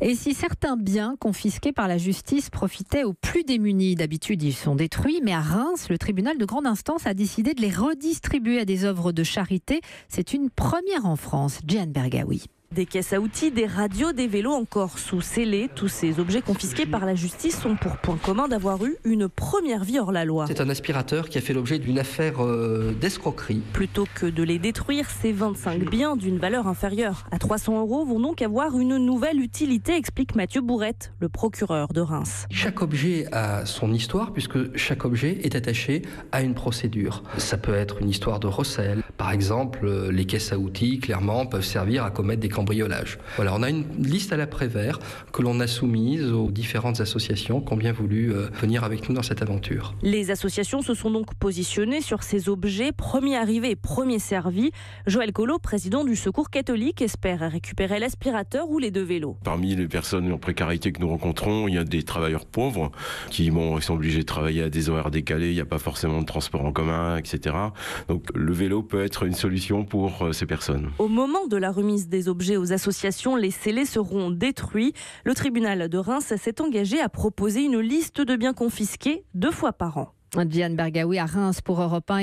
Et si certains biens confisqués par la justice profitaient aux plus démunis, d'habitude ils sont détruits, mais à Reims, le tribunal de grande instance a décidé de les redistribuer à des œuvres de charité. C'est une première en France. Jeanne Bergaoui. Des caisses à outils, des radios, des vélos encore sous scellés. Tous ces objets confisqués par la justice ont pour point commun d'avoir eu une première vie hors la loi. C'est un aspirateur qui a fait l'objet d'une affaire d'escroquerie. Plutôt que de les détruire, ces 25 biens d'une valeur inférieure à 300 € vont donc avoir une nouvelle utilité, explique Mathieu Bourrette, le procureur de Reims. Chaque objet a son histoire puisque chaque objet est attaché à une procédure. Ça peut être une histoire de recel. Par exemple, les caisses à outils, clairement, peuvent servir à commettre des cambriolages. Voilà, on a une liste à l'après-vert que l'on a soumise aux différentes associations qui ont bien voulu venir avec nous dans cette aventure. Les associations se sont donc positionnées sur ces objets, premier arrivé, premier servi. Joël Collot, président du Secours catholique, espère récupérer l'aspirateur ou les 2 vélos. Parmi les personnes en précarité que nous rencontrons, il y a des travailleurs pauvres qui sont obligés de travailler à des horaires décalés, il n'y a pas forcément de transport en commun, etc. Donc le vélo peut être une solution pour ces personnes. Au moment de la remise des objets aux associations, les scellés seront détruits. Le tribunal de Reims s'est engagé à proposer une liste de biens confisqués 2 fois par an. Jeanne Bergaoui à Reims pour Europe 1.